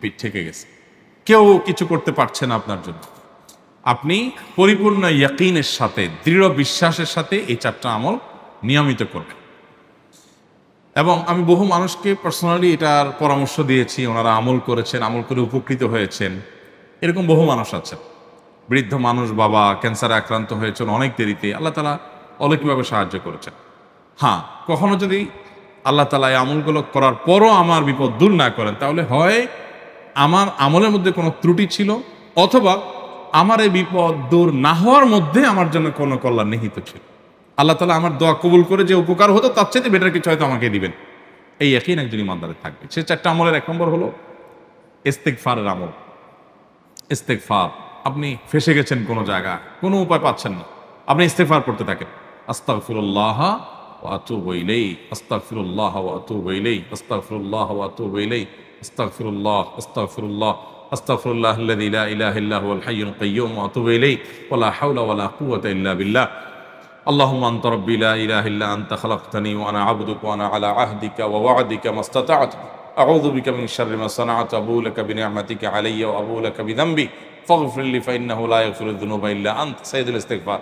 পিঠ থেকে গেছে, কেউ কিছু করতে পারছে না আপনার জন্য। আপনি পরিপূর্ণ ইয়াকিনের সাথে, দৃঢ় বিশ্বাসের সাথে এই 4টা আমল নিয়মিত করবেন। এবং আমি বহু মানুষকে পার্সোনালি এটার পরামর্শ দিয়েছি, ওনারা আমল করেছেন, আমল করে উপকৃত হয়েছেন। এরকম বহু মানুষ আছেন। বৃদ্ধ মানুষ, বাবা ক্যান্সারে আক্রান্ত হয়েছেন অনেক দেরিতে, আল্লাহ তাআলা অলৌকিকভাবে সাহায্য করেছেন। হ্যাঁ, কখনো যদি আল্লাহ তাআলা এই আমলগুলো করার পরও আমার বিপদ দূর না করেন, তাহলে হয় আমার আমলের মধ্যে কোনো ত্রুটি ছিল, অথবা আমার এই বিপদ দূর না হওয়ার মধ্যে আমার জন্য কোনো কল্যাণ নিহিত ছিল। আল্লাহ তাআলা আমার দোয়া কবুল করে যে উপকার হতো তার চাইতে বেটার কিছু হয়তো আমাকে দিবেন, এই ইয়াকিন একজন ইমানদারের থাকবে। সে 4টা আমলের 1 নম্বর হলো ইস্তেগফারের আমল। ইস্তেগফার, আপনি ফেঁসে গেছেন কোনো জায়গা, কোনো উপায় পাচ্ছেন না, আপনি ইস্তেগফার করতে থাকেন। আস্তাগফিরুল্লাহ ওয়া আতুবু ইলাইহি, আস্তাগফিরুল্লাহ ওয়া আতুবু ইলাইহি, আস্তাগফিরুল্লাহ ওয়া আতুবু ইলাইহি, আস্তাগফিরুল্লাহ, আস্তাগফিরুল্লাহ, আস্তাগফিরুল্লাহাল্লাযী লা ইলাহা ইল্লা হুয়াল হাইয়ুল কাইয়্যুম ওয়া আতুবু ইলাইহি ওয়া লা হাওলা ওয়া লা কুওয়াতা ইল্লা বিল্লাহ। আল্লাহুম্মা আনতা রাব্বী লা ইলাহা ইল্লা আনতা খালাকতানি ওয়া আনা আবদুকা ওয়া আনা আলা আহদিকা ওয়া ওয়া'দিকা মাস্তাতা'তু আউযু বিকা মিন শাররি মা সানা'তু আবুউ লাকা বিনি'মাতিকা আলাইয়া ওয়া আবুউ লাকা বিযামবি ফাগফির লি ফাইন্নাহু লা ইয়াগফিরুয যুনুবা ইল্লা আনতা। সাইয়্যিদুল ইস্তিগফার।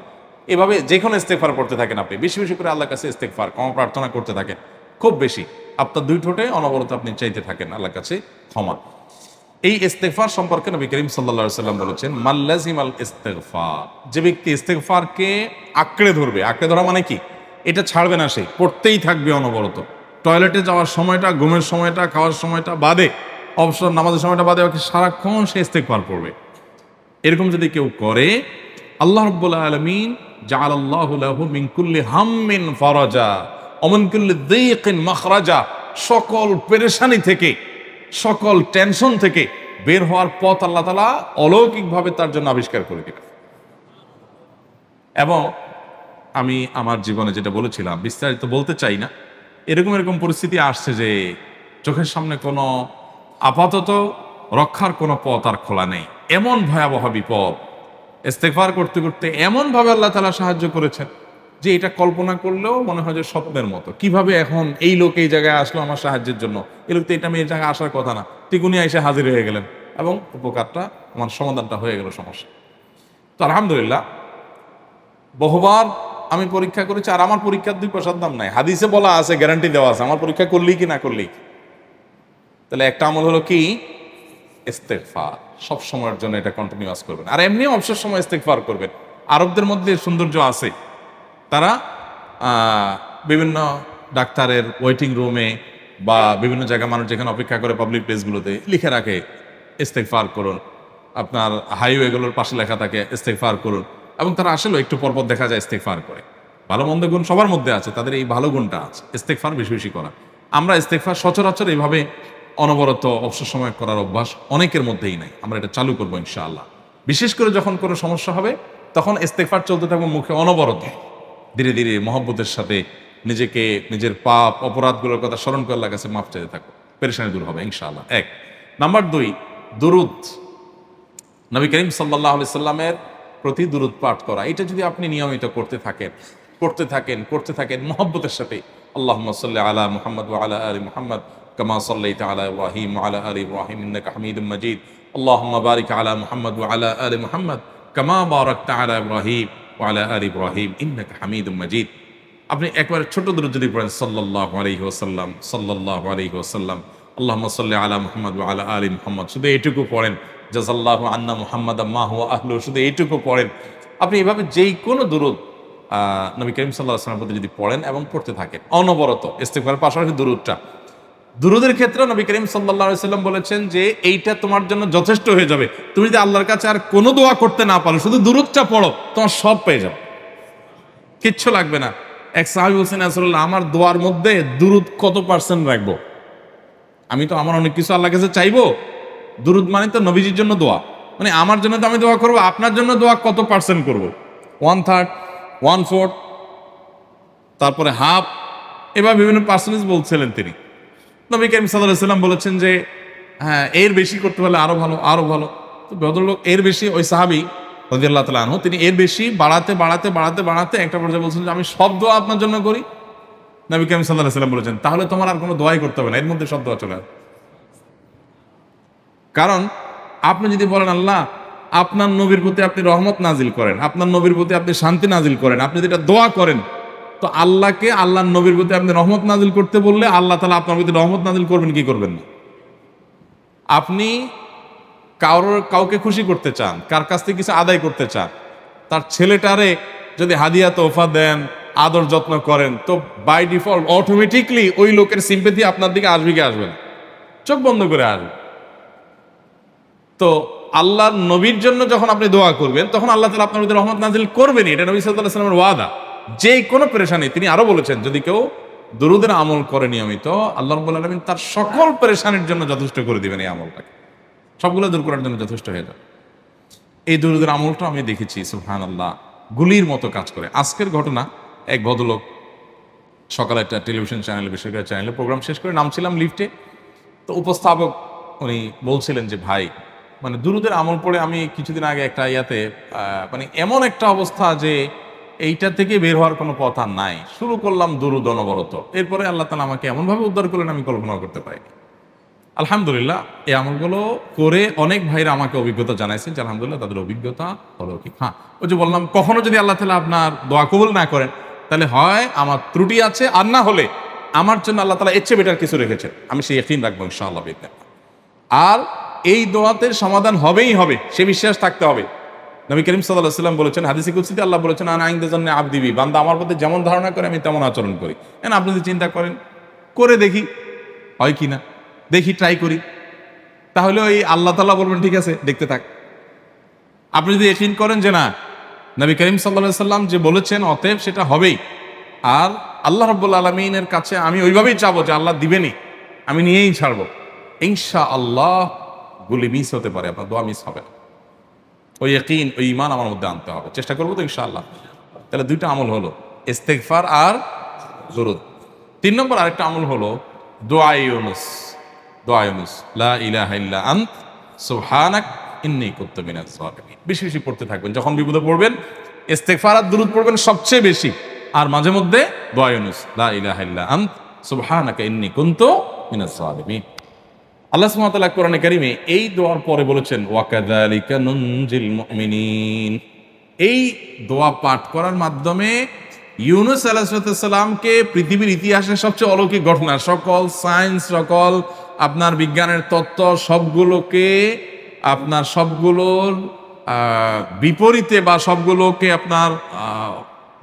এভাবে যে কোনো ইস্তেগফার করতে থাকেন, আপনি বেশি বেশি করে আল্লাহর কাছে ইস্তেগফার, ক্ষমা প্রার্থনা করতে থাকেন, খুব বেশি। আপনার 2 ঠোঁটে অনবরত আপনি চাইতে থাকেন আল্লাহর কাছে ক্ষমা। এই ইস্তেগফার সম্পর্কে নবী করিম সাল্লাল্লাহু আলাইহি ওয়াসাল্লাম বলেছেন, মাল্লাজিমাল ইস্তেগফার, যে ব্যক্তি ইস্তেগফারকে আঁকড়ে ধরবে, আঁকড়ে ধরা মানে কি, এটা ছাড়বে না, সে পড়তেই থাকবে অনবরত। টয়লেটে যাওয়ার সময়টা, ঘুমের সময়টা, খাওয়ার সময়টা বাদে, অবসর নামাজের সময়টা বাদে, ওকে সারাক্ষণ সে ইস্তেগফার পড়বে। এরকম যদি কেউ করে, আল্লাহ রাব্বুল আলামিন জাআলাল্লাহু লাহু মিন কুল্লি হাম্মিন ফারাজা ওয়া মিন কুল্লি যায়কিন মাখরাজা, সকল পেরেশানি থেকে, সকল টেনশন থেকে বের হওয়ার পথ আল্লাহ তাআলা অলৌকিকভাবে তার জন্য আবিষ্কার করে দিবেন। এবং আমি আমার জীবনে যেটা বলেছিলাম, বিস্তারিত বলতে চাই না, এরকম পরিস্থিতি আসছে যে চোখের সামনে কোনো আপাতত রক্ষার কোনো পথ আর খোলা নেই, এমন ভয়াবহ বিপদ। ইস্তেগফার করতে করতে এমনভাবে আল্লাহ তাআলা সাহায্য করেছেন যে এটা কল্পনা করলেও মনে হয় যে স্বপ্নের মতো। কিভাবে এখন এই লোক এই জায়গায় আসলো আমার সাহায্যের জন্য, এই লোক তো এটা আমি এই জায়গায় আসার কথা না, ঠিক উনি এসে হাজির হয়ে গেলেন এবং উপকারটা, আমার সমাধানটা হয়ে গেল সমস্যা। তো আলহামদুলিল্লাহ, বহুবার আমি পরীক্ষা করেছি, আর আমার পরীক্ষার 2 পয়সার দাম নাই। হাদিসে বলা আছে, গ্যারান্টি দেওয়া আছে, আমার পরীক্ষা করলেই কি না করলেই। তাহলে একটা আমল হলো কি, ইস্তেগফার। সব সময়ের জন্য এটা কন্টিনিউয়াস করবেন, আর এমনিও অবসর সময় ইস্তেগফার করবেন। আরবদের মধ্যে সৌন্দর্য আছে, তারা বিভিন্ন ডাক্তারের ওয়েটিং রুমে বা বিভিন্ন জায়গায় মানুষ যেখানে অপেক্ষা করে পাবলিক প্লেসগুলোতে লিখে রাখে ইস্তেগফার করুন। আপনার হাইওয়েগুলোর পাশে লেখা থাকে ইস্তেগফার করুন, এবং তারা আসলে একটু পরপর দেখা যায় ইস্তেগফার করে। ভালো মন্দ গুণ সবার মধ্যে আছে, তাদের এই ভালো গুণটা আছে, ইস্তেগফার বেশি বেশি করা। আমরা ইস্তেগফার সচরাচর এইভাবে অনবরত অবসর সময় করার অভ্যাস অনেকের মধ্যেই নাই। আমরা এটা চালু করবো ইনশাআল্লাহ। বিশেষ করে যখন কোনো সমস্যা হবে, তখন ইস্তেগফার চলতে থাকবে মুখে অনবরত। ধীরে ধীরে মহব্বতের সাথে নিজেকে, নিজের পাপ অপরাধগুলোর কথা স্মরণ করে আল্লাহর কাছে মাফ চাইতে থাকো, পেরেশানি দূর হবে ইনশাআল্লাহ। 1 নাম্বার 2, দুরুদ। নবী করিম সাল্লাল্লাহু আলাইহি সাল্লামের প্রতি দুরুদ পাঠ করা, এটা যদি আপনি নিয়মিত করতে থাকেন মহব্বতের সাথে, আল্লাহুম্মা সাল্লি আলা মুহাম্মদ ওয়া আলা আলি মুহাম্মদ কামা সাল্লাইতা আলা ইব্রাহিম ওয়া আলা আলি ইব্রাহিম ইন্নাকা হামিদুম মাজিদ, আল্লাহুম্মা বারিক আলা মুহাম্মদ ওয়া আলা আলি মুহাম্মদ কামা বারাকতা আলা ইব্রাহিম ওয়া আলা আলি ইব্রাহিম ইন্নাকা হামিদুম মাজিদ। আপনি একবারে ছোট দুরূদ যদি পড়েন, সাল্লাল্লাহু আলাইহি ওয়াসাল্লাম, সাল্লাল্লাহু আলাইহি ওয়াসাল্লাম, আল্লাহুম্মা সাল্লি আলা মুহাম্মদ ওয়া আলা আলি মুহাম্মদ, শুধু এইটুকু পড়েন। জাযাল্লাহু আন্না মুহাম্মাদাম মা হুয়া আহলু, শুধু এইটুকু পড়েন। আপনি এভাবে যেই কোনো দুরূদ নবী করিম সাল্লাল্লাহু আলাইহি ওয়াসাল্লামের প্রতি যদি পড়েন এবং পড়তে থাকেন অনবরত, ইস্তেগফারের পাশাপাশি দুরূদটা, দুরূদের ক্ষেত্রে নবী করিম সাল্লাল্লাহু আলাইহি ওয়াসাল্লাম বলেছেন যে এইটা তোমার জন্য যথেষ্ট হয়ে যাবে। তুমি যদি আল্লাহর কাছে আর কোনো দোয়া করতে না পারো, শুধু দুরূদটা পড়ো, তোমার সব পেয়ে যাবে, কিচ্ছু লাগবে না। এক সাহাবী বলছেন, রাসূলুল্লাহ, আমার দোয়ার মধ্যে দুরূদ কত % রাখবো? আমি তো আমার অনেক কিছু আল্লাহর কাছে চাইবো, দুরূদ মানে তো নবীজির জন্য দোয়া, মানে আমার জন্য তো আমি দোয়া করবো, আপনার জন্য দোয়া কত % করবো? 1/3, 1/4, তারপরে হাফ, এবার বিভিন্ন পার্সেন্টেজ বলছিলেন তিনি। নবী করিম সাল্লাল্লাহু আলাইহি ওয়াসাল্লাম বলেছেন যে হ্যাঁ, এর বেশি করতে পারলে আরো ভালো, আরো ভালো। তো ভদ্রলোক এর বেশি, ওই সাহাবী রাদিয়াল্লাহু তাআলা আনহু, তিনি এর বেশি বাড়াতে একটা পর্যায়ে বলছেন যে আমি সব দোয়া আপনার জন্য করি। নবী করিম সাল্লাল্লাহু আলাইহি ওয়াসাল্লাম বলেছেন, তাহলে তোমার আর কোনো দোয়াই করতে হবে না, এর মধ্যে সব দোয়া চলে আসবে। কারণ আপনি যদি বলেন আল্লাহ আপনার নবীর প্রতি আপনি রহমত নাজিল করেন, আপনার নবীর প্রতি আপনি শান্তি নাজিল করেন, আপনি যদি এটা দোয়া করেন, তো আল্লাহকে আল্লাহর নবীর প্রতি আপনি রহমত নাজিল করতে বললে আল্লাহ তাআলা আপনার প্রতি রহমত নাজিল করবেন কি করবেন না? আপনি কাউকে খুশি করতে চান, কার কাছ থেকে কিছু আদায় করতে চান, তার ছেলেটারে যদি হাদিয়া তোহফা দেন, আদর যত্ন করেন, তো বাই ডিফল্ট অটোমেটিকলি ওই লোকের সিম্পেথি আপনার দিকে আসবে কি আসবে না? চোখ বন্ধ করে আসবে। তো আল্লাহর নবীর জন্য যখন আপনি দোয়া করবেন তখন আল্লাহ তাআলা আপনার মধ্যে রহমত নাজিল করবেনই, এটা নবী সাল্লাল্লাহু আলাইহি ওয়াসাল্লামের ওয়াদা। যে কোনো পেরেশানি, তিনি আরো বলেছেন যদি কেউ দুরূদের আমল করে নিয়মিত, আল্লাহ রাব্বুল আলামিন তার সকল পেরেশানির জন্য যথেষ্ট করে দিবেন। এই আমলটাকে সবগুলো দূর করার জন্য যথেষ্ট হয়ে যাবে। এই দুরূদের আমলটা আমি দেখেছি সুবহানাল্লাহ গুলির মতো কাজ করে। আজকের ঘটনা, এক ভদ্রলোক সকালে একটা টেলিভিশন চ্যানেলে, বেসরকারি চ্যানেলে প্রোগ্রাম শেষ করে নামছিলাম লিফটে, তো উপস্থাপক উনি বলছিলেন যে ভাই মানে দুরূদের আমল পড়ে আমি কিছুদিন আগে একটা ইয়াতে মানে এমন একটা অবস্থা যে এইটা থেকে বের হওয়ার কোনো পথ আর নাই, শুরু করলাম দুরূদ অনবরত, এরপরে আল্লাহ তাআলা আমাকে এমনভাবে উদ্ধার করলেন আমি কল্পনা করতে পারিনি। আলহামদুলিল্লাহ এই আমলগুলো করে অনেক ভাইরা আমাকে অভিজ্ঞতা জানাইছেন যে আলহামদুলিল্লাহ তাদের অভিজ্ঞতা হলো কি। হ্যাঁ, ওই যে বললাম কখনো যদি আল্লাহ তাআলা আপনার দোয়া কবুল না করেন তাহলে হয় আমার ত্রুটি আছে, আর না হলে আমার জন্য আল্লাহ তাআলা এর চেয়ে বেটার কিছু রেখেছেন, আমি সেই ইয়াকিন রাখবো ইনশাআল্লাহ বিইذنিল্লাহ। আর এই দোয়াতে সমাধান হবেই হবে, সে বিশ্বাস থাকতে হবে। নবী করিম সাল্লাল্লাহু আলাইহি ওয়াসাল্লাম বলেছেন, হাদিসে কুদসিতে আল্লাহ বলেছেন আনা ইনদা যান্নি আবদি বি, বান্দা আমার প্রতি যেমন ধারণা করে আমি তেমন আচরণ করি। এখন আপনি যদি চিন্তা করেন করে দেখি হয় কিনা, দেখি ট্রাই করি, তাহলে ওই আল্লাহ তাআলা বলবেন ঠিক আছে দেখতে থাক। আপনি যদি ইয়াকিন করেন যে না নবী করিম সাল্লাল্লাহু আলাইহি ওয়াসাল্লাম যে বলেছেন অতএব সেটা হবেই, আর আল্লাহ রাব্বুল আলামিনের কাছে আমি ওইভাবেই চাবো যে আল্লাহ দিবেনই, আমি নিয়েই ছাড়বো, ইনশাআল্লাহ গুলি মিস হতে পারে, আপনার দোয়া মিস হবে না। ওই ইয়াকিন, ওই ঈমান আমার মধ্যে আনতে হবে, চেষ্টা করবো তো ইনশাআল্লাহ। তাহলে দুইটা আমল হলো, ইস্তেগফার আর দুরূদ। 3 নম্বর আরেকটা আমল হলো দোয়া ইউনুস। দোয়া ইউনুস, লা ইলাহা ইল্লা আনত সুবহানাক ইন্নী কুনতু মিনাজ জালিমিন। বেশি বেশি পড়তে থাকবেন, যখন বিপদে পড়বেন ইস্তেগফার আর দুরূদ পড়বেন সবচেয়ে বেশি, আর মাঝে মধ্যে দোয়া ইউনুস, লা ইলাহা ইল্লা আনত সুবহানাকা ইন্নী কুনতু মিনাজ জালিমিন। আল্লাহ সুবহানাহু ওয়া তাআলা কোরআনে কারীমে এই দোয়ার পরে বলেছেন ওয়া কাযালিকা নুনজিল মুমিনিন। এই দোয়া পাঠ করার মাধ্যমে ইউনুস আলাইহিস সালামকে পৃথিবীর ইতিহাসের সবচেয়ে অলৌকিক ঘটনা, সকল সায়েন্স, সকল আপনার বিজ্ঞানের তত্ত্ব সবগুলোকে আপনার সবগুলোর বিপরীতে বা সবগুলোকে আপনার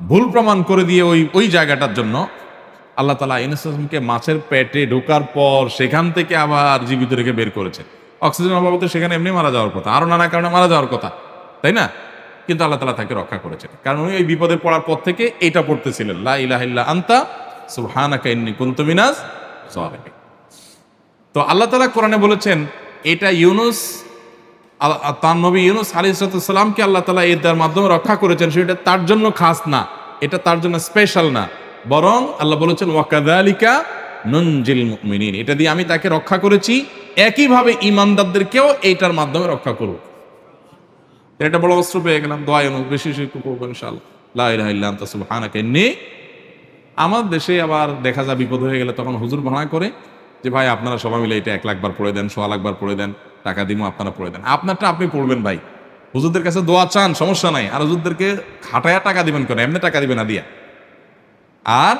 ভুল প্রমাণ করে দিয়ে ওই জায়গাটার জন্য আল্লাহ তাআলা ইউনুস আলাইহিসকে মাছের পেটে ঢোকার পর সেখান থেকে আবার জীবিত রেখে বের করেছেন। অক্সিজেন অভাবে সেখানে এমনি মারা যাওয়ার কথা, আরো নানা কারণে মারা যাওয়ার কথা, তাই না? কিন্তু আল্লাহ তাআলা তাকে রক্ষা করেছেন, কারণ উনি ওই বিপদে পড়ার পর থেকে এইটা পড়তেছিলেন, লা ইলাহা ইল্লা আনতা সুবহানাকা ইন্নী কুনতু মিনাজ জালিমিন। তো আল্লাহ তাআলা কোরআনে বলেছেন এটা ইউনুস, তার নবী ইউনুস আলাইহিস সালামকে আল্লাহ তাআলা এর মাধ্যমে রক্ষা করেছেন, সেটা তার জন্য খাস না, এটা তার জন্য স্পেশাল না, বরং আল্লাহ বলেছেন ওয়া কাযালিকা নুনজিল মুমিনিন, এটা দিয়ে আমি তাকে রক্ষা করেছি, একইভাবে ঈমানদারদেরকেও এইটার মাধ্যমে রক্ষা করব। এটা বড় অস্ত্র পেয়ে গেলাম, দোয়া ইউনুস বেশি বেশি করবো ইনশাআল্লাহ, লা ইলাহা ইল্লা আনতা সুবহানাকা ইন্নী। আমার দেশে আবার দেখা যায় বিপদ হয়ে গেলে তখন হুজুর ভাড়া করে যে ভাই আপনারা সবাই মিলে এটা 1 লাখ বার পড়ে দেন, 1.25 লাখ বার পড়ে দেন, টাকা দিমু আপনারা পড়ে দেন। আপনারটা আপনি পড়বেন ভাই, হুজুরদের কাছে দোয়া চান সমস্যা নাই, আর হুজুরদেরকে খাটায়া টাকা দিবেন কেন, এমনি টাকা দিবেন না দিয়া। আর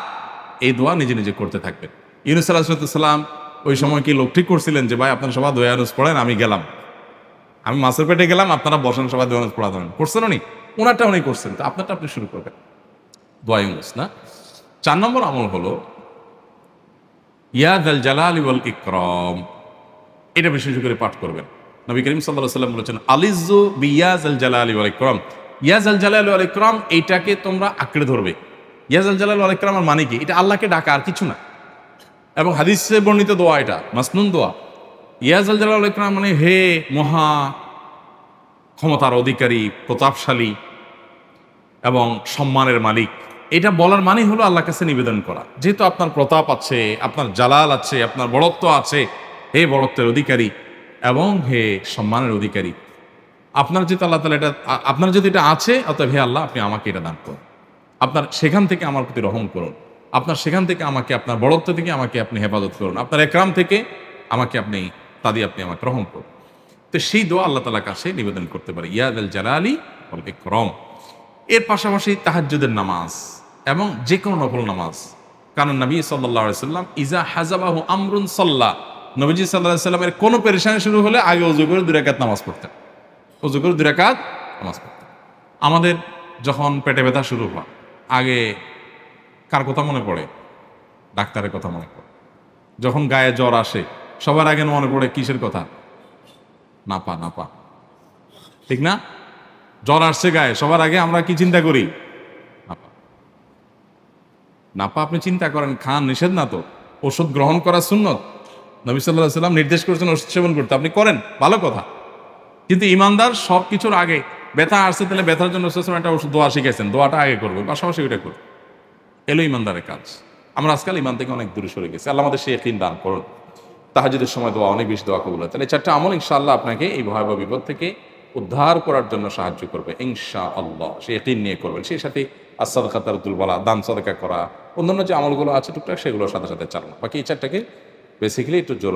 এই দোয়া নিজে নিজে করতে থাকবেন। ইউনুস আলাইহিস সালাম ওই সময় কি লোক ঠিক করছিলেন যে ভাই আপনারা সবাই দোয়া ইউনুস পড়েন, আমি গেলাম, আমি মাছের পেটে গেলাম, আপনারা বসেন সবাই দোয়া ইউনুস পড়া ধরেন, করছেন উনি? ওনারটা উনি করছেন, তো আপনারটা আপনি শুরু করবেন, দোয়া ইউনুস না। 4 নম্বর আমল হলো ইয়া যাল জালালি ওয়াল ইকরাম, এটা বিশেষ করে পাঠ করবেন। নবী করিম সাল্লাল্লাহু আলাইহি ওয়াসাল্লাম বলেছেন আলিযু বিয়া যাল জালালি ওয়াল ইকরাম, ইয়া যাল জালালি ওয়াল ইকরাম এইটাকে তোমরা আঁকড়ে ধরবে। ইয়া যাল জালালি ওয়াল ইকরাম মানে কি? এটা আল্লাহকে ডাকা, আর কিছু না, এবং হাদিসে বর্ণিত দোয়া, এটা মাসনুন দোয়া। ইয়া যাল জালালি ওয়াল ইকরাম মানে হে মহা ক্ষমতার অধিকারী, প্রতাপশালী এবং সম্মানের মালিক, এটা বলার মানে হলো আল্লাহর কাছে নিবেদন করা, যেহেতু আপনার প্রতাপ আছে, আপনার জালাল আছে, আপনার বড়ত্ব আছে, হে বড়ত্বের অধিকারী এবং হে সম্মানের অধিকারী, আপনার যেহেতু আল্লাহ তাআলা এটা, আপনার যদি এটা আছে, অতএব হে আল্লাহ আপনি আমাকে এটা দান করুন, আপনার সেখান থেকে আমার প্রতি রহম করুন, আপনার সেখান থেকে আমাকে, আপনার বড়ত্ব থেকে আমাকে আপনি হেফাজত করুন, আপনার একরাম থেকে আমাকে আপনি, তা দিয়ে আপনি আমাকে রহম করুন। তো সেই দোয়া আল্লাহ তাআলার কাছে নিবেদন করতে পারি, ইয়া যাল জালালি ওয়াল ইকরাম। এর পাশাপাশি তাহাজ্জুদের নামাজ এবং যে কোনো নফল নামাজ, কারণ নবী সাল্লাল্লাহু আলাইহি সাল্লাম ইজা হাজাবাহু আমরুন সাল্লা, নবীজি সাল্লাল্লাহু আলাইহি সাল্লামের কোনো পেরেশানি শুরু হলে আগে ওযু করে 2 রাকাত নামাজ পড়তেন, ওযু করে 2 রাকাত নামাজ পড়তেন। আমাদের যখন পেটে ব্যথা শুরু হয়, আগে কার কথা মনে পড়ে? ডাক্তারের কথা মনে পড়ে। যখন গায়ে জ্বর আসে সবার আগে মনে পড়ে কিসের কথা? নাপা, নাপা, ঠিক না? জ্বর আসছে গায়ে, সবার আগে আমরা কি চিন্তা করি? নাপা। নাপা আপনি চিন্তা করেন, খান, নিষেধ না তো, ওষুধ গ্রহণ করা সুন্নত। নবী সাল্লাল্লাহু আলাইহি সাল্লাম নির্দেশ করেছেন ওষুধ সেবন করতে, আপনি করেন, ভালো কথা। কিন্তু ইমানদার সব কিছুর আগে ব্যথা আসছে, তাহলে ব্যথার জন্য একটা ওষুধ দোয়া শিখেছেন, দোয়াটা আগে করবে, পাশাপাশি ওইটা করবে। এলো ইমানদারের কাজ। আমরা আজকাল ইমান থেকে অনেক দূরে সরে গেছি। আল্লাহ আমাদের সেই ইয়াকিন দান করুন। তাহাজ্জুদের সময় দোয়া, অনেক বেশি দোয়া কবুল হয়। তাহলে 4টা আমল ইনশাআল্লাহ আপনাকে এই ভয়াবহ বিপদ থেকে উদ্ধার করার জন্য সাহায্য করবে ইনশাআল্লাহ। সেই ইয়াকিন নিয়ে করবেন। সেই সাথে as-সাদাকা তারদুল বালা, দান সদকা করা, অন্যান্য যে আমলগুলো আছে টুকটাক, সেগুলোর সাথে সাথে চালানো। বাকি এই 4টাকে বেসিক্যালি একটু জোর